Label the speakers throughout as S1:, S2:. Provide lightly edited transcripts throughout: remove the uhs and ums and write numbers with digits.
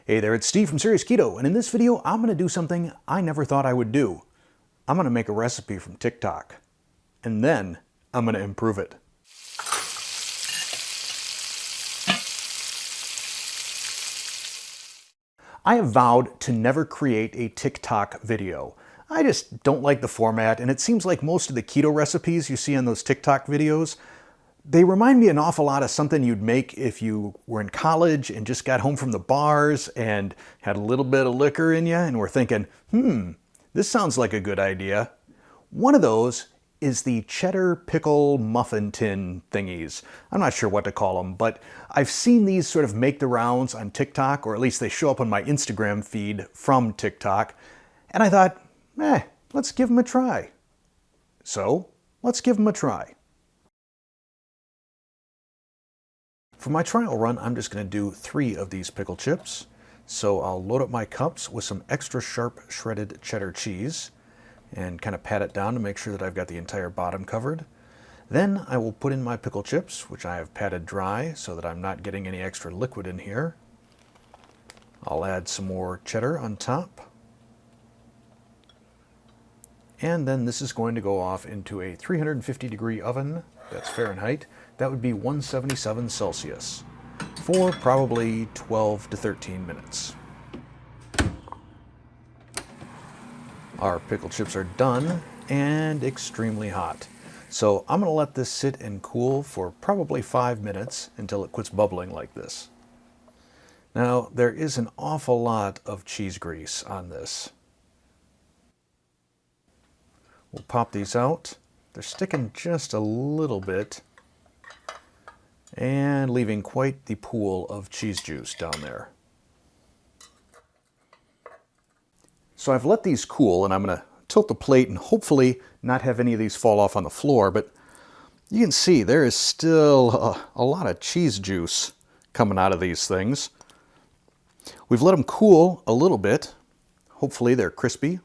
S1: Hey there, it's Steve from Serious Keto, and in this video I'm going to do something I never thought I would do. I'm going to make a recipe from TikTok, and then I'm going to improve it. I have vowed to never create a TikTok video. I just don't like the format, and it seems like most of the keto recipes you see on those TikTok videos, they remind me an awful lot of something you'd make if you were in college and just got home from the bars and had a little bit of liquor in you and were thinking, this sounds like a good idea. One of those is the cheddar pickle muffin tin thingies. I'm not sure what to call them, but I've seen these sort of make the rounds on TikTok, or at least they show up on my Instagram feed from TikTok. And I thought, let's give them a try. So let's give them a try. For my trial run, I'm just going to do 3 of these pickle chips. So I'll load up my cups with some extra sharp shredded cheddar cheese and kind of pat it down to make sure that I've got the entire bottom covered. Then I will put in my pickle chips, which I have patted dry so that I'm not getting any extra liquid in here. I'll add some more cheddar on top. And then this is going to go off into a 350-degree oven. That's Fahrenheit. That would be 177 Celsius for probably 12 to 13 minutes. Our pickle chips are done and extremely hot. So I'm going to let this sit and cool for probably 5 minutes until it quits bubbling like this. Now, there is an awful lot of cheese grease on this. We'll pop these out. They're sticking just a little bit and leaving quite the pool of cheese juice down there. So I've let these cool, and I'm going to tilt the plate and hopefully not have any of these fall off on the floor, but you can see there is still a lot of cheese juice coming out of these things. We've let them cool a little bit. Hopefully they're crispy.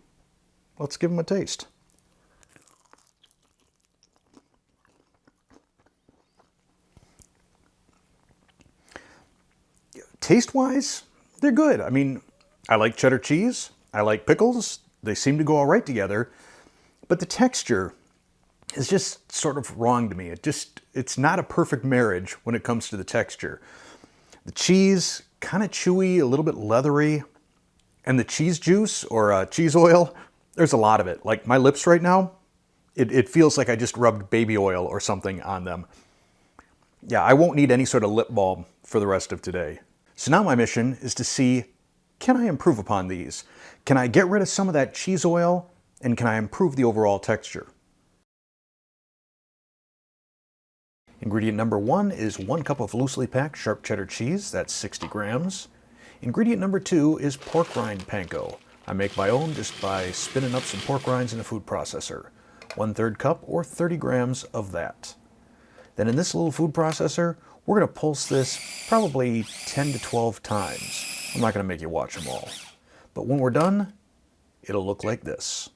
S1: Let's give them a taste. Taste-wise, they're good. I mean, I like cheddar cheese. I like pickles. They seem to go all right together. But the texture is just sort of wrong to me. It's not a perfect marriage when it comes to the texture. The cheese, kind of chewy, a little bit leathery. And the cheese juice, or cheese oil, there's a lot of it. Like my lips right now, it feels like I just rubbed baby oil or something on them. Yeah, I won't need any sort of lip balm for the rest of today. So now my mission is to see, can I improve upon these? Can I get rid of some of that cheese oil, and can I improve the overall texture? Ingredient number 1 is 1 cup of loosely packed sharp cheddar cheese, that's 60 grams. Ingredient number 2 is pork rind panko. I make my own just by spinning up some pork rinds in a food processor. 1/3 cup or 30 grams of that. Then in this little food processor, we're going to pulse this probably 10 to 12 times. I'm not going to make you watch them all. But when we're done, it'll look like this.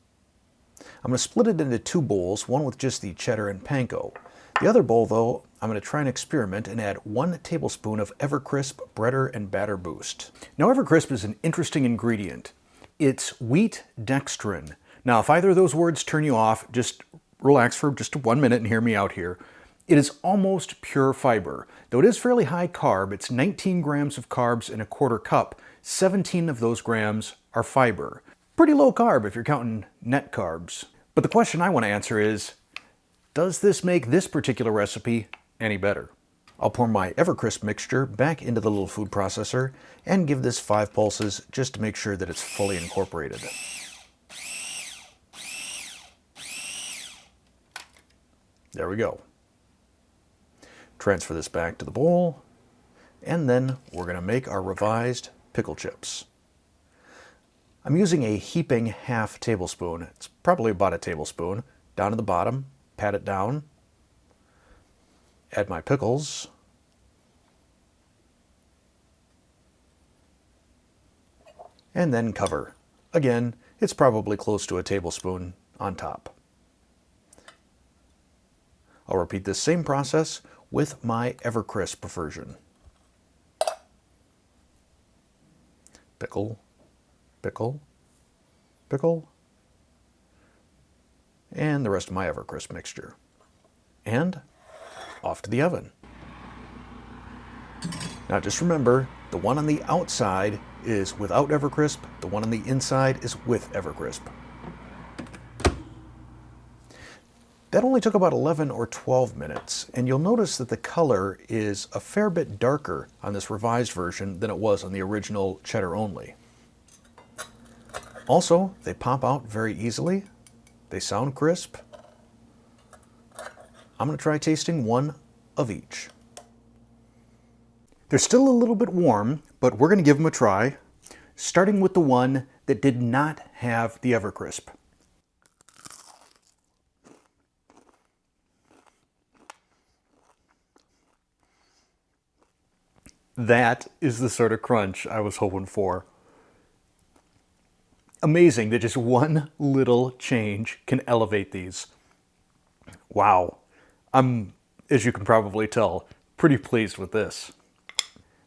S1: I'm going to split it into 2 bowls, one with just the cheddar and panko. The other bowl, though, I'm going to try and experiment and add 1 tablespoon of Evercrisp Breader and Batter Boost. Now, Evercrisp is an interesting ingredient. It's wheat dextrin. Now, if either of those words turn you off, just relax for just 1 minute and hear me out here. It is almost pure fiber. Though it is fairly high carb, it's 19 grams of carbs in a 1/4 cup. 17 of those grams are fiber. Pretty low carb if you're counting net carbs. But the question I want to answer is, does this make this particular recipe any better? I'll pour my Evercrisp mixture back into the little food processor and give this 5 pulses just to make sure that it's fully incorporated. There we go. Transfer this back to the bowl, and then we're going to make our revised pickle chips. I'm using a heaping half tablespoon. It's probably about a tablespoon. Down to the bottom, pat it down, add my pickles, and then cover. Again, it's probably close to a tablespoon on top. I'll repeat this same process with my Evercrisp version. pickle, pickle, pickle, and the rest of my Evercrisp mixture. And off to the oven. Now just remember, the one on the outside is without Evercrisp, the one on the inside is with Evercrisp. That only took about 11 or 12 minutes, and you'll notice that the color is a fair bit darker on this revised version than it was on the original cheddar only. Also, they pop out very easily. They sound crisp. I'm going to try tasting one of each. They're still a little bit warm, but we're going to give them a try, starting with the one that did not have the Evercrisp. That is the sort of crunch I was hoping for. Amazing that just one little change can elevate these. Wow. I'm, as you can probably tell, pretty pleased with this.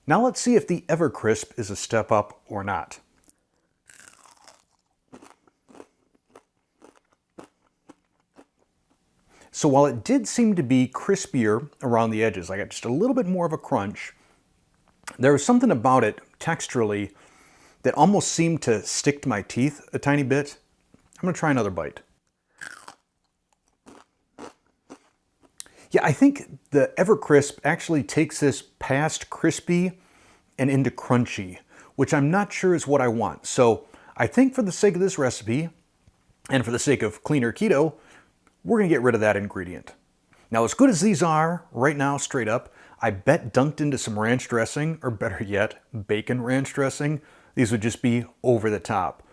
S1: Now let's see if the Evercrisp is a step up or not. So while it did seem to be crispier around the edges, I got just a little bit more of a crunch, there was something about it texturally that almost seemed to stick to my teeth a tiny bit. I'm going to try another bite. Yeah, I think the Evercrisp actually takes this past crispy and into crunchy, which I'm not sure is what I want. So I think for the sake of this recipe, and for the sake of cleaner keto, we're going to get rid of that ingredient. Now, as good as these are right now, straight up, I bet dunked into some ranch dressing, or better yet, bacon ranch dressing, these would just be over the top.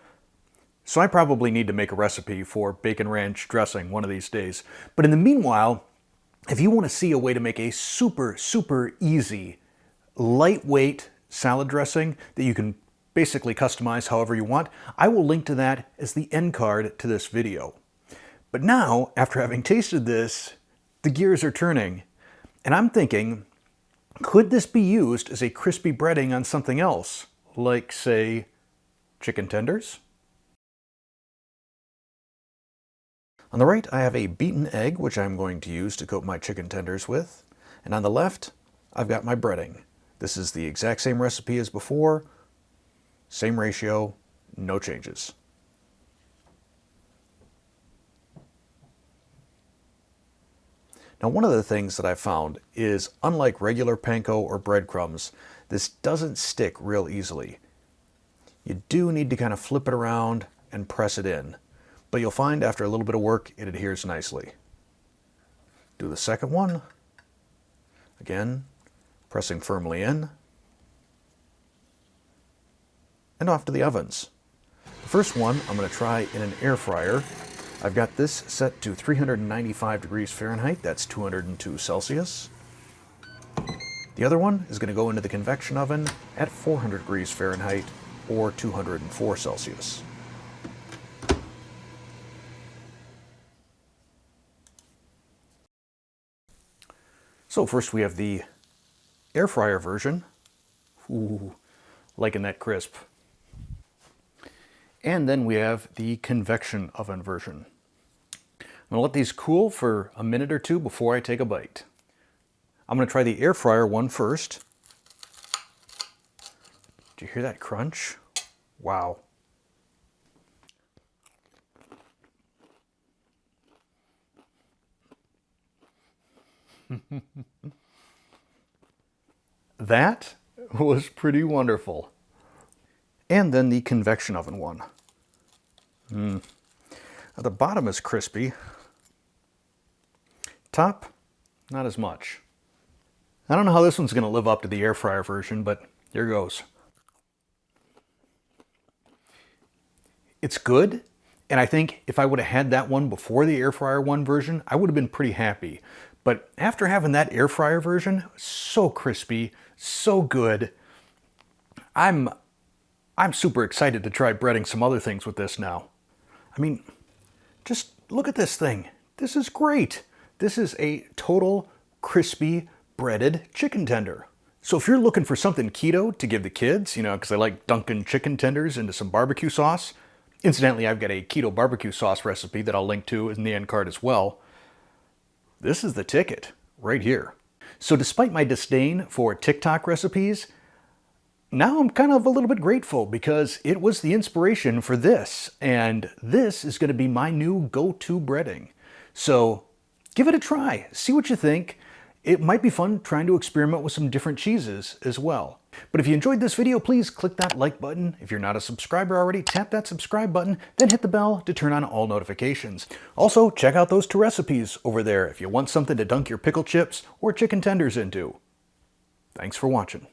S1: So I probably need to make a recipe for bacon ranch dressing one of these days. But in the meanwhile, if you want to see a way to make a super, super easy, lightweight salad dressing that you can basically customize however you want, I will link to that as the end card to this video. But now, after having tasted this, the gears are turning, and I'm thinking, could this be used as a crispy breading on something else, like, say, chicken tenders? On the right, I have a beaten egg, which I'm going to use to coat my chicken tenders with. And on the left, I've got my breading. This is the exact same recipe as before, same ratio, no changes. Now, one of the things that I found is, unlike regular panko or breadcrumbs, this doesn't stick real easily. You do need to kind of flip it around and press it in, but you'll find after a little bit of work, it adheres nicely. Do the second one. Again, pressing firmly in. And off to the ovens. The first one I'm going to try in an air fryer. I've got this set to 395 degrees Fahrenheit, that's 202 Celsius. The other one is going to go into the convection oven at 400 degrees Fahrenheit or 204 Celsius. So first we have the air fryer version. Ooh, liking that crisp. And then we have the convection oven version. I'm going to let these cool for a minute or two before I take a bite. I'm going to try the air fryer one first. Do you hear that crunch? Wow. That was pretty wonderful. And then the convection oven one. Now the bottom is crispy. Top, not as much. I don't know how this one's going to live up to the air fryer version, but here goes. It's good, and I think if I would have had that one before the air fryer one version, I would have been pretty happy. But after having that air fryer version, so crispy, so good. I'm super excited to try breading some other things with this now. I mean, just look at this thing. This is great. This is a total crispy breaded chicken tender. So if you're looking for something keto to give the kids, because I like dunking chicken tenders into some barbecue sauce. Incidentally, I've got a keto barbecue sauce recipe that I'll link to in the end card as well. This is the ticket right here. So despite my disdain for TikTok recipes, now I'm kind of a little bit grateful because it was the inspiration for this, and this is going to be my new go-to breading. So give it a try, see what you think. It might be fun trying to experiment with some different cheeses as well. But if you enjoyed this video, please click that like button. If you're not a subscriber already, tap that subscribe button, then hit the bell to turn on all notifications. Also, check out those 2 recipes over there if you want something to dunk your pickle chips or chicken tenders into. Thanks for watching.